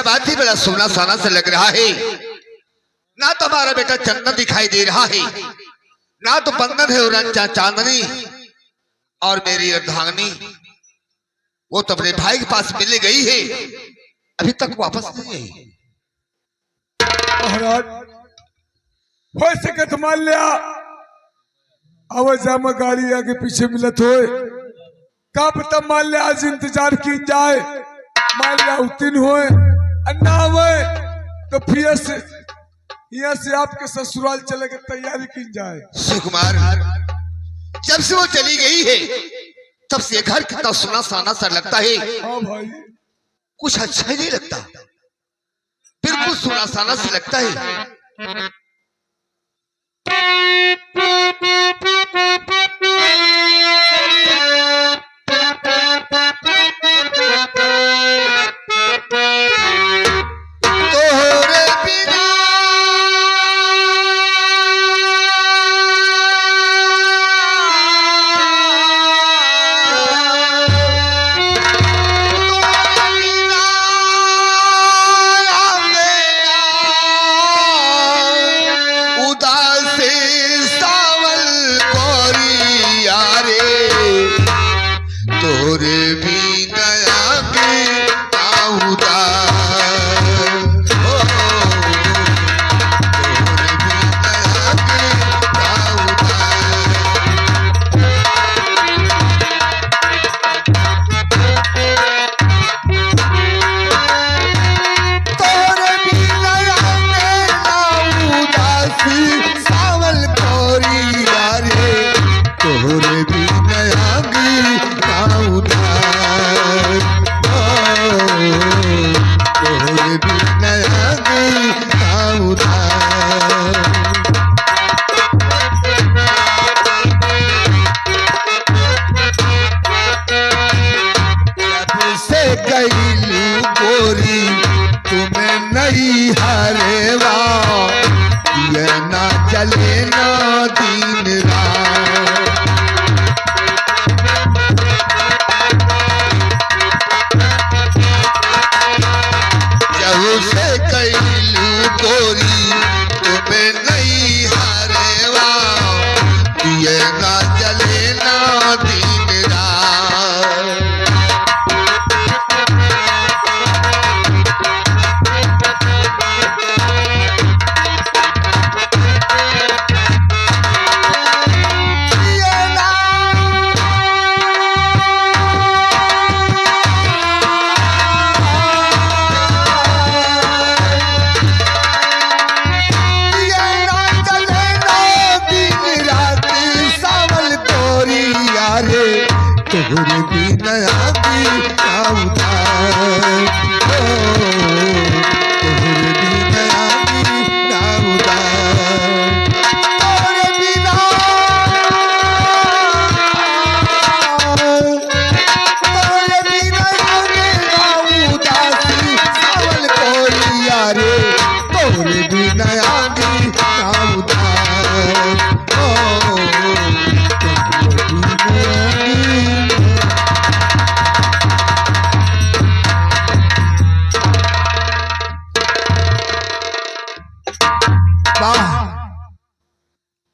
बात ही बड़ा सोना साना से लग रहा है। ना तो हमारा बेटा चंदन दिखाई दे रहा है, ना तो बंधन है और चांदनी और मेरी अर्धांगिनी वो तो अपने भाई के पास मिलने गई है, अभी तक वापस नहीं आई। महाराज हो सके तो मान लिया आवाजा में गाड़ी आगे पीछे मिलत हो का पता, मान लिया आज इंतजार की जाए, मान लिया उतिन हो अन्ना हुए तो फिर से यहाँ से आपके ससुराल चले के तैयारी की जाए। सुकुमार जब से वो चली गई है तब से घर कितना सुना साना सा लगता है। हाँ भाई कुछ अच्छा ही नहीं लगता, बिल्कुल सुना साना सा लगता है।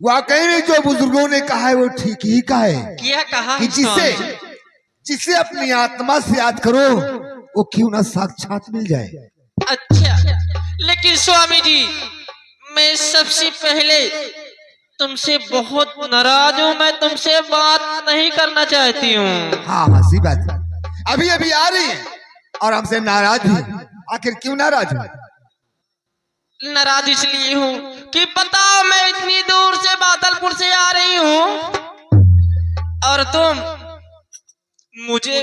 वाकई में जो बुजुर्गों ने कहा है वो ठीक ही कहा है। क्या कहा कि जिसे अपनी आत्मा से याद करो वो क्यों ना साक्षात मिल जाए। अच्छा लेकिन स्वामी जी मैं सबसे पहले तुमसे बहुत नाराज हूँ, मैं तुमसे बात नहीं करना चाहती हूँ। हाँ सी बात है, अभी अभी आ रही है और हमसे नाराज है। आखिर क्यों नाराज हूँ? नाराज इसलिए हूँ कि बताओ मैं इतनी दूर से बादलपुर से आ रही हूँ और तुम मुझे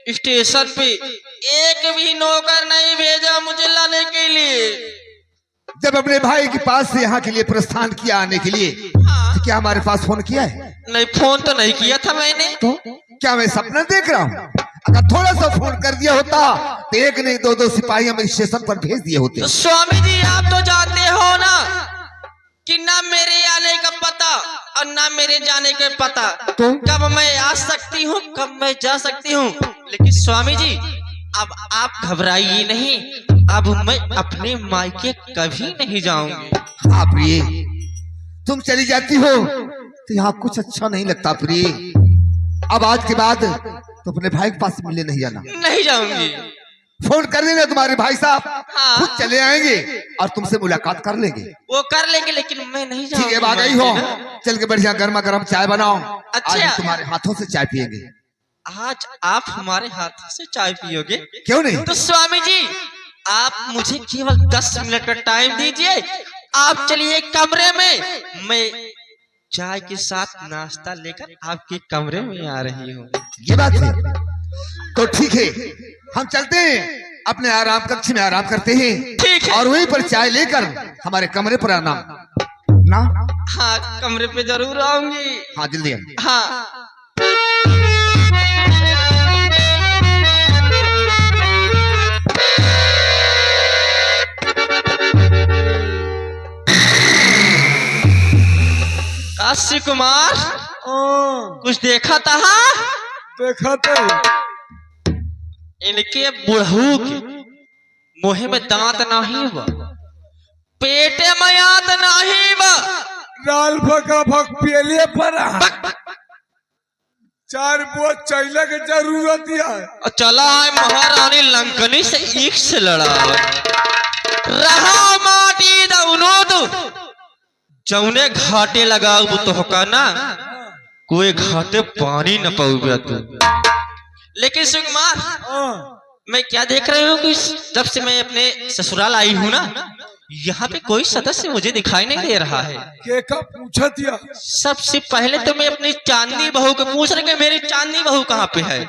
स्टेशन पे एक भी नौकर नहीं भेजा मुझे लाने के लिए। जब अपने भाई के पास से यहाँ के लिए प्रस्थान किया आने के लिए, तो क्या हमारे पास फोन किया है? नहीं फोन तो नहीं किया था मैंने। तो क्या मैं सपना देख रहा हूँ? अगर थोड़ा सा फोन कर दिया होता तो एक नहीं दो सिपाही हमें स्टेशन पर भेज दिए होते। तो स्वामी जी आप तो जानते हो ना कि ना मेरे आने का पता और ना मेरे जाने का पता, तो कब मैं आ सकती हूँ कब मैं जा सकती हूँ। लेकिन स्वामी जी अब आप घबराइए नहीं, अब मैं अपने मायके कभी नहीं जाऊंगी। हाँ प्रिय, तुम चली जाती हो तो यहाँ कुछ अच्छा नहीं लगता प्रिय। अब आज के बाद तो अपने भाई के पास मिलने नहीं जाना। नहीं जाऊंगी। फोन कर देना तुम्हारे भाई साहब, हाँ। खुद चले आएंगे और तुमसे मुलाकात कर लेंगे। वो कर लेंगे लेकिन मैं नहीं जाऊंगी। ठीक है, आ गई हो, चल के बढ़िया गर्मा गर्म चाय बनाओ। अच्छा। आज हम तुम्हारे हाथों से चाय पियेंगे। आज आप हमारे हाथों से चाय पियोगे? क्यों नहीं? तो स्वामी जी, आप मुझे केवल 10 मिनट का टाइम दीजिए। आप चलिए कमरे में, मैं चाय के साथ नाश्ता लेकर आपके कमरे में आ रही हूँ। ये बात है तो ठीक है, हम चलते हैं, अपने आराम कक्ष में आराम करते हैं। ठीक है। और वहीं पर चाय लेकर हमारे कमरे पर आना ना। हाँ, कमरे पे जरूर आऊंगी। हाँ जल्दी आना। हाँ। काशी कुमार, कुछ देखा था? देखा तो इनके बुढ़ऊ के मुँह में दांत नहीं बा, पेटे में याद नहीं बा। राल फका फक पियले पर चार बोझ चैला के जरूरत है। चला है महारानी लंकनी से एक से लड़ा रहा माटी दउनो तो जौने घाटे लगाऊ तो होका ना, कोई घाटे पानी न पाऊगा तू। लेकिन सुकुमार, मैं क्या देख रही हूँ कि जब से मैं अपने ससुराल आई हूँ ना, यहाँ पे कोई सदस्य मुझे दिखाई नहीं दे रहा है। के का पूछा दिया? सबसे पहले तो मैं अपनी चांदनी बहू को पूछ रही कि मेरी चांदनी बहू कहाँ पे है।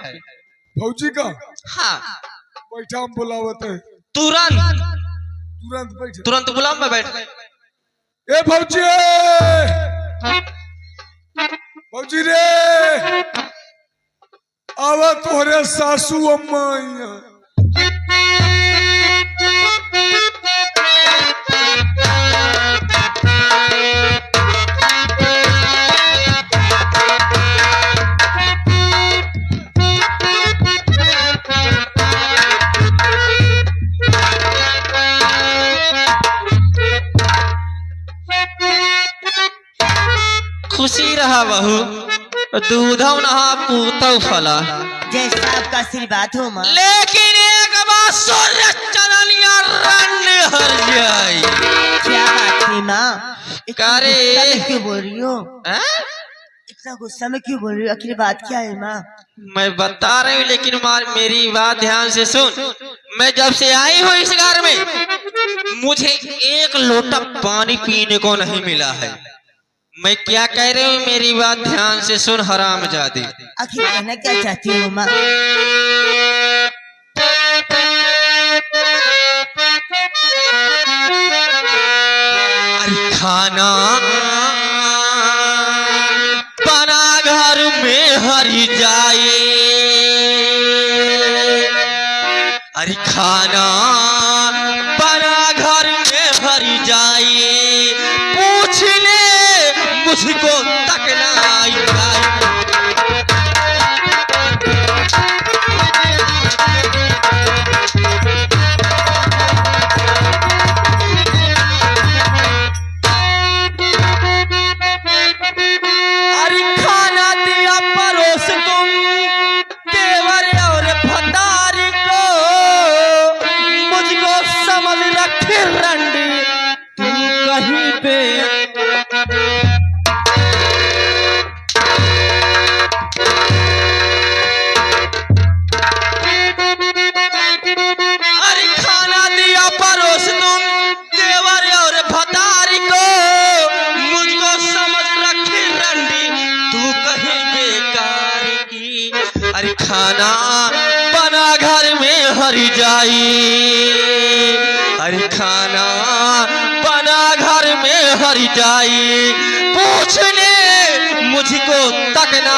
फौजी का? हाँ। बैठा, हम बुलावत है। तुरंत तुरंत बैठ। तुरंत बुलाओ, मैं बैठ। ए फौजी, फौजी रे, आवा तोहरे सासू अम्मा यहाँ। खुशी रहा बहू, दूधौ नहा पूतौ फला। जैसा आपका आशीर्वाद हो माँ। लेकिन एक बात सूर्य चननिया रंग हर जाई। क्या बात है माँ? इतना करे। गुस्सा में क्यों बोल रही हो? हैं? इतना गुस्सा में क्यों बोल रही हो? आखिर बात क्या है माँ? मैं बता रही हूँ, लेकिन मेरी बात ध्यान से सुन। मैं जब से आई हूँ इस घर में, मुझे एक लोटा पानी पीने को नहीं मिला है। मैं क्या कह रही हूँ, मेरी बात ध्यान से सुन हरामजादी। आखिर कहना क्या चाहती हो माँ? अरे खाना बना घर में हरी जाए, अरे खाना बना घर में हरी जाए, पूछ ले मुझको तकना जाए। अरे खाना दिया परोस तुम देवर और भतारी को, मुझको समझ रखे रंडी तुम कहीं पे। अरे खाना दिया परोस तुम देवर और भतारी को, मुझको समझ रखी रंडी तू कहीं बेकार की। अरे खाना बना घर में हरी जाई, अरे खाना बना घर में हरी जाई, पूछ ले मुझको तकना।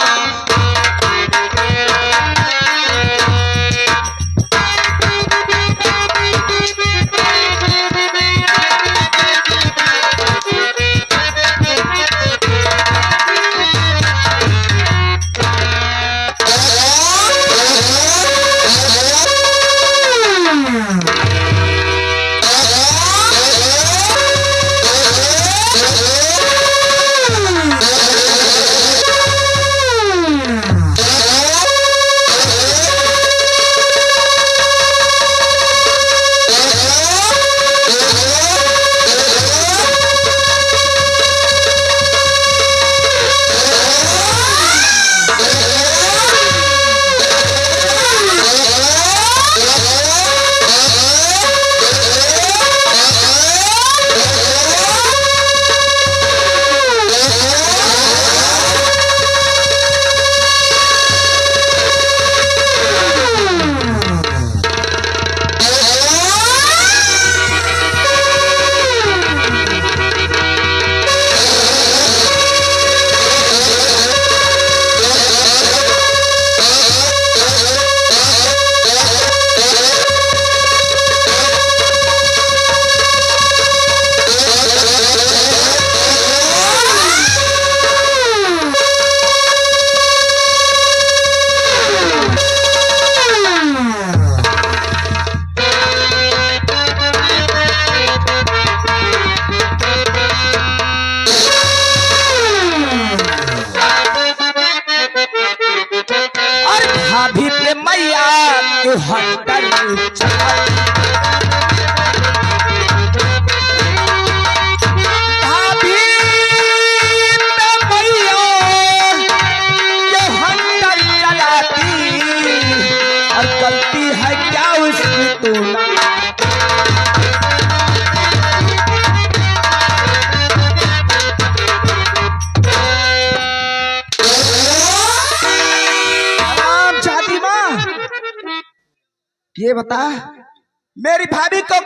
के हंटर भाभी पे भैया ये हंटर चलाती और गलती है क्या उसकी तो ना ये बता मेरी भाभी को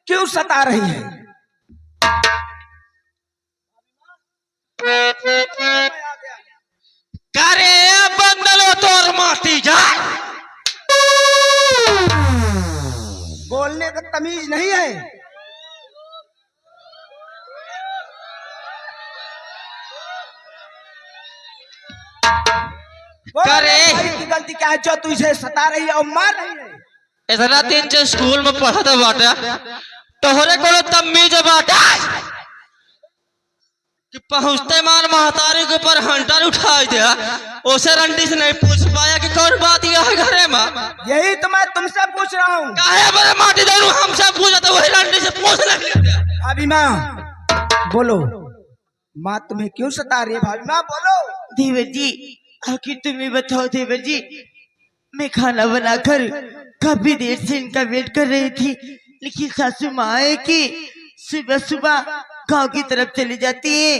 क्यों सता रही है? करे बंदलो तोर माटी जा। बोलने का तमीज नहीं है। करे की गलती क्या है जो तू इसे सता रही है और मार रही है? इतना दिन से स्कूल में पढ़ा था बाटा तोहरे को तमीज बाटा कि पहुंचते मान महतारी के ऊपर हंटर उठाई दिया उसे रंडी से नहीं पूछ पाया कि कौन बात यह है घरे में। यही तो मैं तुमसे पूछ रहा हूँ। काहे बड़े माटी दोनों हमसे पूछा तो वही रंडी से पूछ ले। भाभी माँ बोलो, माँ तुम्हें क्यों सता रही है? भाभी माँ बोलो। देवर जी आखिर तुम्हें बताओ देवर जी, मैं खाना बनाकर काफी देर से इनका वेट कर रही थी, लेकिन सासू माँ है कि सुबह सुबह गांव की तरफ चली जाती है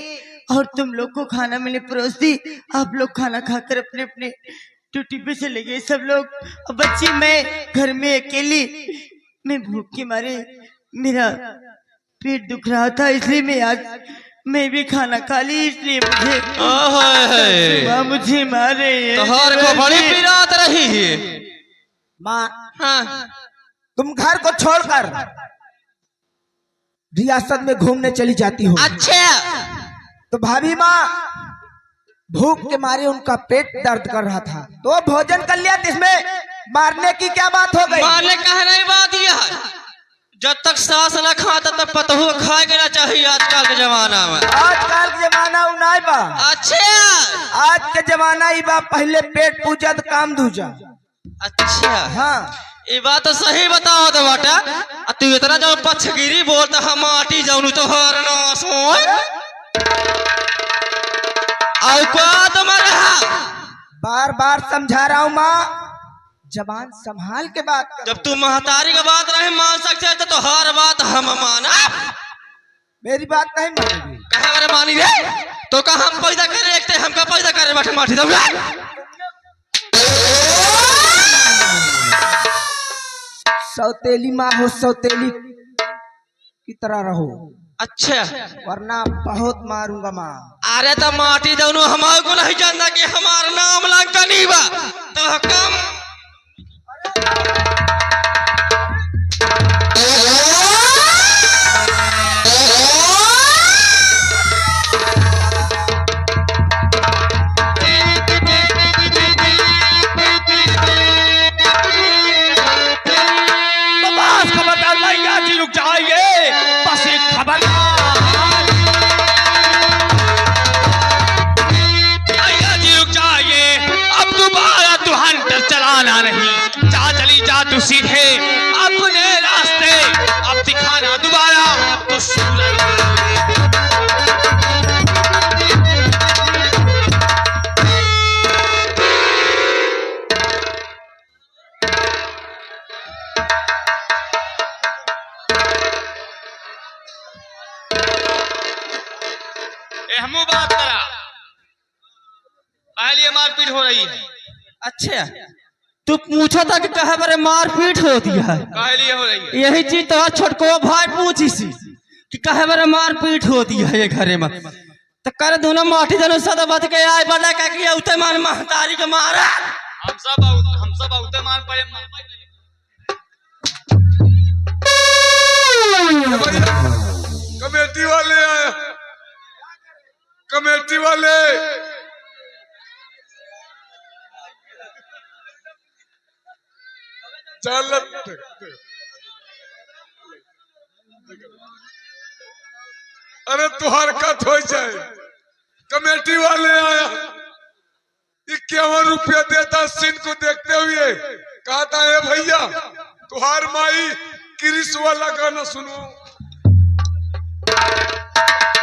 और तुम लोग को खाना मैंने परोस दी। आप लोग खाना खाकर अपने अपने ड्यूटी पे चले गए सब लोग, और बच्ची मैं घर में अकेली। मैं भूख के मारे मेरा पेट दुख रहा था, इसलिए मैं भी खाना खा ली, इसलिए मुझे मारे तोहर को बड़ी पीड़ात रही है। माँ हाँ। तुम घर को छोड़कर रियासत में घूमने चली जाती हो। अच्छा तो भाभी माँ भूख के मारे उनका पेट दर्द कर रहा था तो भोजन कर लिया, इसमें मारने की क्या बात हो गई? मारने का नहीं बात यह जब तक सास न खाता तब पतहू खाए के ना चाहिए आजकल के जमाना में। आजकल के जमाना उनाई बा। अच्छा आज के जमाना ही बा, पहले पेट पूजा तो काम दूजा। अच्छा हाँ ये बात तो सही बताओ तो बेटा, तू इतना जो पछगिरी बोलता हम माटी जाऊनु तो हर ना सोए और का तुम्हारा बार बार समझा रहा हूँ माँ, जबान संभाल के बात कर। जब तू महतारी का बात नहीं मान सकते तो हर बात हम माना। मेरी बात नहीं मानेगी? कहे मेरे मानी रे तो का हम पैदा करे देखते हमका पैदा करे बैठे माटी दो। सौतेली माँ हो, सौतेली की तरह रहो। अच्छा वरना बहुत मारूंगा माँ। अरे तो माटी दोनों हमारे को नहीं जानना कि हमारा नाम लंका नहीं बा तो कम रुक जाइए बस एक खबर जी रुक जाइए, अब दोबारा तू हंटर चलाना नहीं, जा चली जा तू सीधे अपने रास्ते, अब दिखाना दोबारा तो हमू बात करा पहले मारपीट हो रही है। अच्छा तू पूछा था कि कहा बारे मारपीट होती है, लिए हो रही है यही चीज तो छोटको भाई पूछी सी कि कहे बारे मारपीट होती है ये घरे में तो कर दोनों माटी दोनों सदा बच के आए बड़ा का कि उते मान महतारी के मारा हम सब उते मान पड़े। कमेटी वाले आए, कमेटी वाले चल अरे तू हरकत हो जाए। कमेटी वाले आया 51 रुपया देता सीन को देखते हुए कहता है भैया तुहार माई क्रिस वाला गाना सुनो।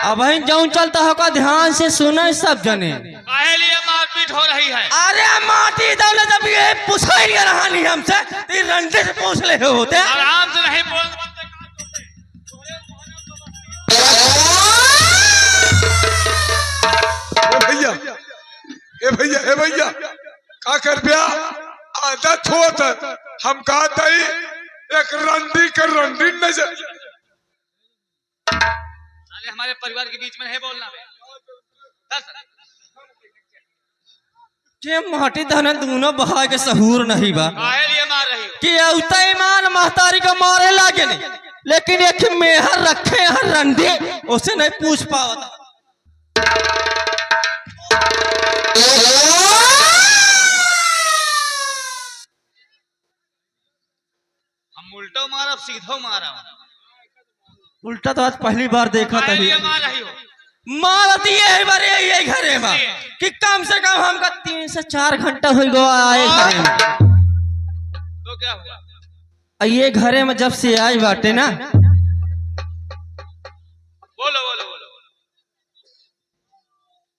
अब जाऊं चलता होगा ध्यान से सुने सब जने। लिए मारपीट हो रही है। अरे माटी दौलत जब ये पूछा ही नहीं रहा नहीं हमसे तो रंडे से पूछ ले होते। आराम से नहीं बोल। ए भैया का कर बिया आदत होत हम कहते एक रंडी कर रंडी नजर हमारे परिवार के बीच में नहीं बोलना। के माटी धन दोनों बहा के सहूर नहीं बा लिए मार रही हो। कि औता ईमान महतारी को मारे लागे नहीं, लेकिन एक मेहर रखे हर रंडी उसे नहीं पूछ पावता। हम उल्टो मारा सीधो मारा। उल्टा तो आज पहली बार देखा था। मार रही हो। मार दिए है बारे ये घरे में कि कम से कम हमका 3 से 4 घंटा हो गया आए घरे में। तो क्या हुआ? ये घरे में जब से आई बाटे ना, बोलो बोलो बोलो।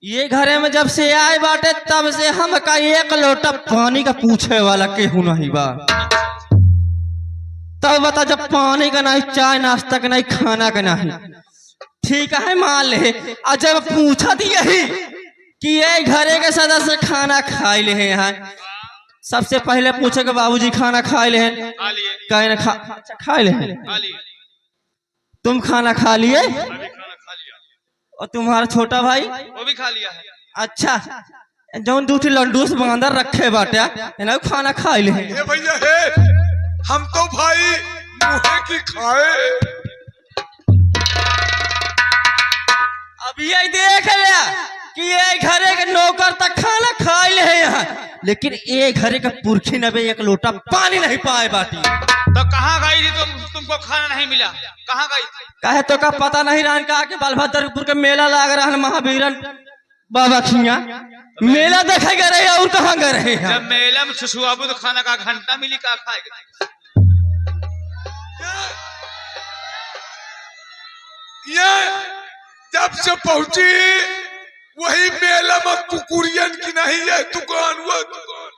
ये घरे में जब से आए बाटे तब से हमका एक लोटा पानी का पूछे वाला केहू नहीं बा। तब बता जब पानी का नहीं, चाय नाश्ता का नहीं, खाना का नहीं, ठीक है मान ले। और जब पूछा थी यही कि ये घरे के सदस्य खाना खाए ले हैं, सबसे पहले पूछे कि बाबूजी खाना खाए ले हैं, कहे ना खाए ले हैं। तुम खाना खा लिए और तुम्हारा छोटा भाई वो भी खा लिया है। अच्छा जो दूसरी लड्डू से बांधर रखे बाटे ना खाना खाए ले हैं। भैया है हम तो भाई मुहे की खाए। अब ये देख लिया कि ये घरे के नौकर तक खाना खाए ले हैं यहाँ, लेकिन ये घरे का पुरखी नबे एक लोटा पानी नहीं पाए बाटी। तो कहाँ गई थी तुमको खाना नहीं मिला? कहाँ गई थी? कहे तो का पता नहीं रान का के बलभद्रपुर के मेला लग रहा है महावीरन बाबा खिया मेला देखे गए रहे और कहाँ गए रहे हैं? जब मेला में छुछुआबू तो खाना का घंटा मिली का खाएगा। ये जब से पहुंची वही मेला में कुकुरियन की नहीं है दुकान, वो दुकान।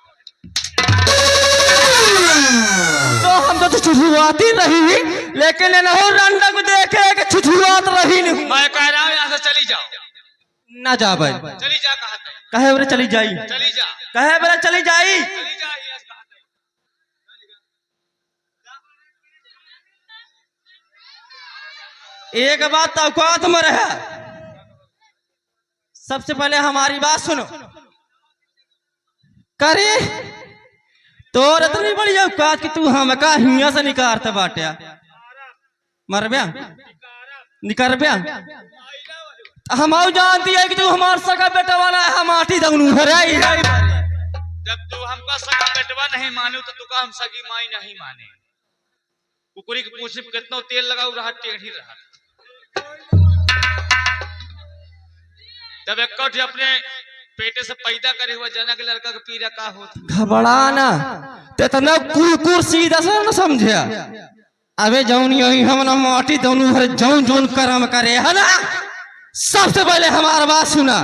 तो हम तो छुछुआती रही, लेकिन रंडा को देखे कि छुछुआत रही नहीं। मैं कह रहा हूँ यहाँ से चली जाओ। ना जा भाई, चली जा। कहे बोले चली जाई, चली जा। कहे बोले चली जाई। चली जा। एक बात तौकात में रहे, सबसे पहले हमारी बात सुनो। करे तोर इतनी बड़ी औकात कि तू हमका हिया से निकारते बाटे मरब्या निकरब्या। हम जानती है कि तू हमार सगा बेटा वाला है, हम आटी दगनू है। जब तू हमका सगा बेटवा नहीं मानू तो तुका हम सगी माई नहीं माने। कुकुरी के पूछ में कितना तेल लगाऊ रहा टेढ़ी रहा। जब एक अपने पेटे से पैदा करे हुआ जना के लड़का के पीरा का होता। घबराना तेतना कुकुर सीधा से न समझे। अबे जौन यही हम ना माटी दोनों भर जौन जौन कर्म करे है ना, सबसे पहले हमारा बात सुना।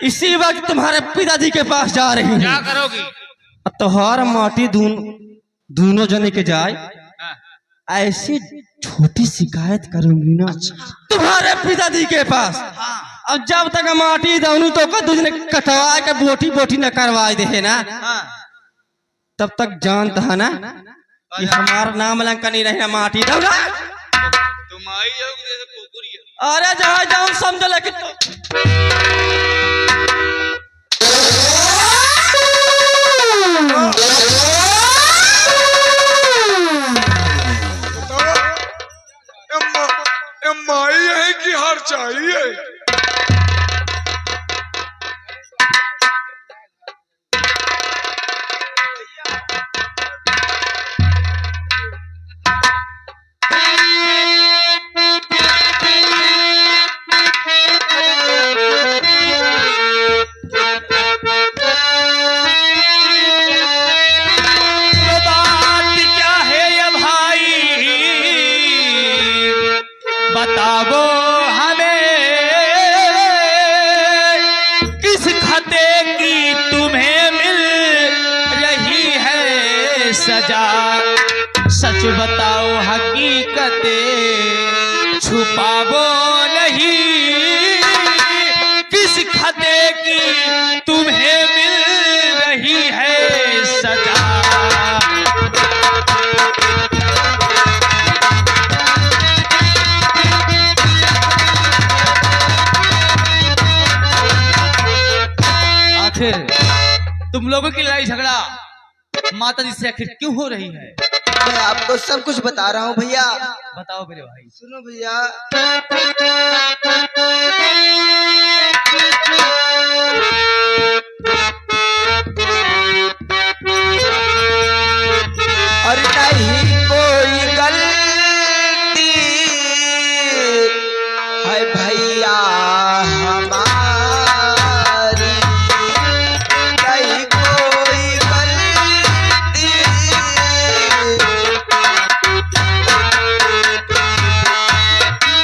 इसी वक्त तुम्हारे पिताजी के पास जा रही हूँ। क्या करोगी? तोहार माटी दोनों जने के जाए ऐसी छोटी शिकायत करूंगी ना तुम्हारे पिताजी के पास। अब जब तक माटी दोनों तो का दूसरे कटवा के बोटी बोटी न करवा दे ना, तब तक जानता है ना कि हमारा नाम लंका नहीं रहे माटी दौड़ा। तुम आई जाओगे जैसे कुकुरी। अरे जहाँ जाऊं समझ लेकिन माई है कि हार चाहिए। बताओ हमें किस खते की तुम्हें मिल रही है सजा। सच बताओ हकीकतें छुपाओ नहीं, किस खते की तुम्हें मिल रही है सजा। आखिर तुम लोगों की लड़ाई झगड़ा माता जी से आखिर क्यों हो रही है? मैं आपको सब कुछ बता रहा हूँ भैया। बताओ मेरे भाई। सुनो भैया, और नहीं कोई गलती है भैया हमारी, नहीं कोई गलती,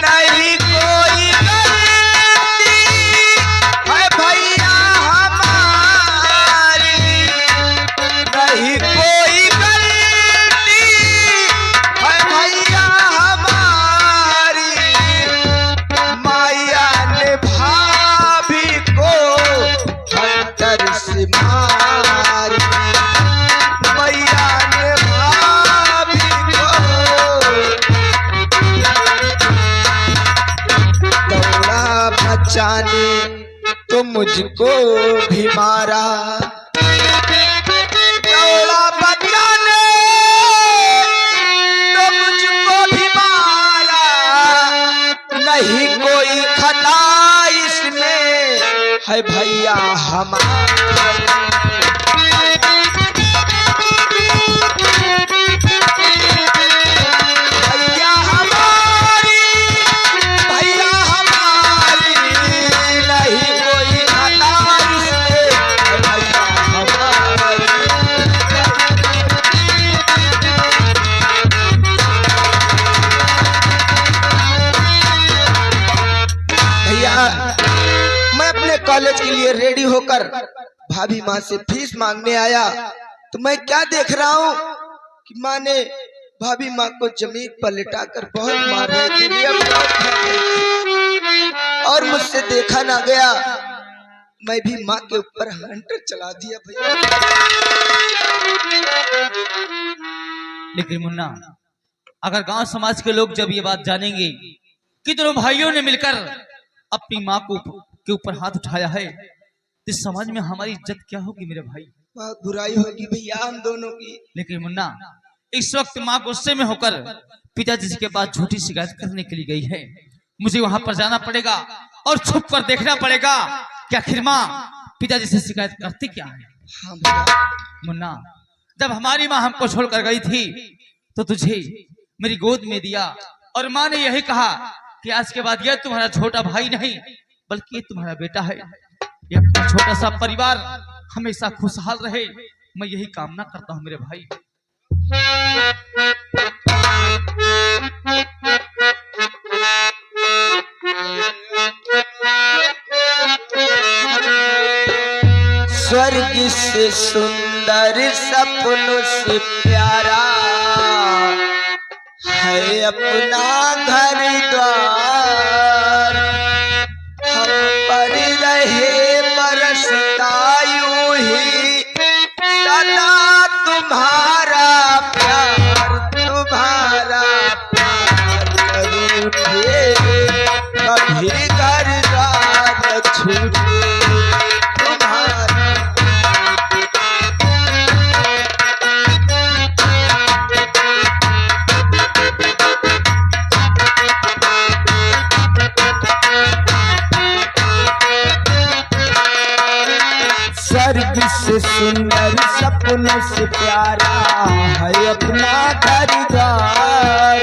नहीं कोई गलती है भैया हमारी, नहीं कोई गलती है भैया हमारी। माया ने भाभी को अंतर से मारी, मैया ने भाभी को दौड़ा बचाने तो मुझको भी मारा, दौड़ा बचाने तो मुझको भी मारा। नहीं कोई खता इसमें है भैया हमारा, भैया हमारी, भैया हमारी, नहीं कोई खता इसमें है भैया हमारी। भैया मैं अपने कॉलेज के लिए रेडी होकर भाभी माँ से फीस मांगने आया, तो मैं क्या देख रहा हूँ कि माँ ने भाभी माँ को जमीन पर लिटाकर बहुत मार रही थी भैया, बहुत मार रही थी। और मुझसे देखा ना गया, मैं भी माँ के ऊपर हंटर चला दिया भैया। लेकिन मुन्ना, अगर गांव समाज के लोग जब ये बात जानेंगे कि दोनों भाइयों ने मिलकर अपनी माँ को के ऊपर हाथ उठाया है, तो समाज में हमारी इज्जत क्या होगी मेरे भाई? बहुत बुराई होगी भैया हम दोनों की। लेकिन मुन्ना, इस वक्त माँ गुस्से में होकर पिताजी के पास झूठी शिकायत करने के लिए गई है। मुझे वहां पर जाना पड़ेगा और छुप कर देखना पड़ेगा कि आखिर माँ पिताजी से शिकायत करती क्या है। हाँ भैया। मुन्ना, जब हमारी माँ हमको छोड़कर गई थी तो तुझे मेरी गोद में दिया और माँ ने यही कहा कि आज के बाद यह तुम्हारा छोटा भाई नहीं बल्कि ये तुम्हारा बेटा है। ये अपना छोटा सा परिवार हमेशा खुशहाल रहे, मैं यही कामना करता हूँ मेरे भाई। स्वर्ग से सुंदर सपनों से प्यारा है अपना घर द्वार, हम पर रहे बरसता यूं ही सदा तुम्हारा प्यार, तुम्हारा प्यार रूठे कभी घर द्वार छूटे तुम्हारा। स्वर्ग से सुंदर सपनों से प्यारा है अपना घर द्वार,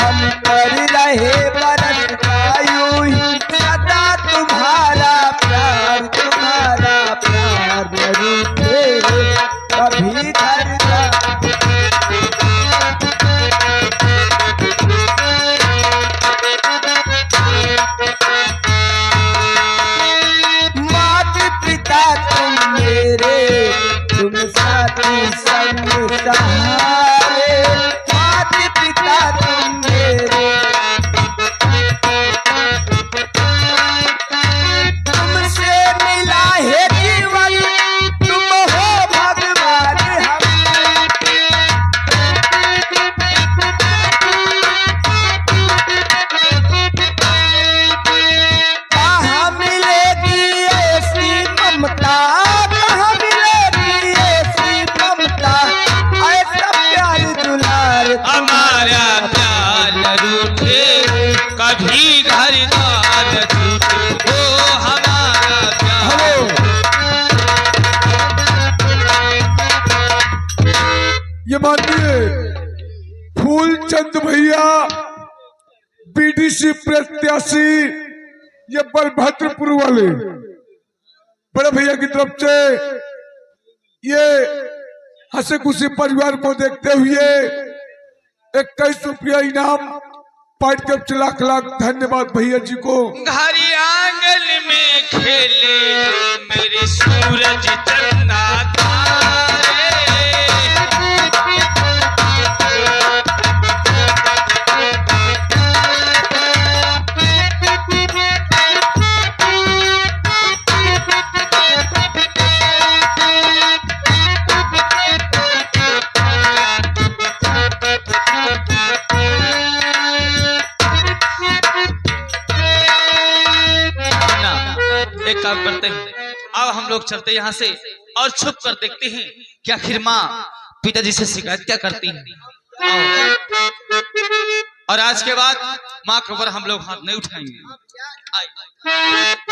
हम पर रहे बरसता यूं ही सदा तुम्हारा प्यार, तुम्हारा प्यार न रूठे कभी घर द्वार। कभी घर द्वार छूटे हो हमारा प्यार। हेलो, ये मानिए फूलचंद भैया बीडीसी प्रत्याशी, ये बलभद्रपुर वाले बड़े भैया की तरफ से ये हंसे खुशी परिवार को देखते हुए 21 रुपया इनाम पार्ट तरफ से लाख लाख धन्यवाद भैया जी को। घर आंगन में खेले मेरे सूरज चंदा तारे। एक काम करते हैं, अब हम लोग चलते यहाँ से और छुप कर देखते हैं कि आखिर माँ पिताजी से शिकायत क्या करती है। और आज के बाद माँ के ऊपर हम लोग हाथ नहीं उठाएंगे। आइए।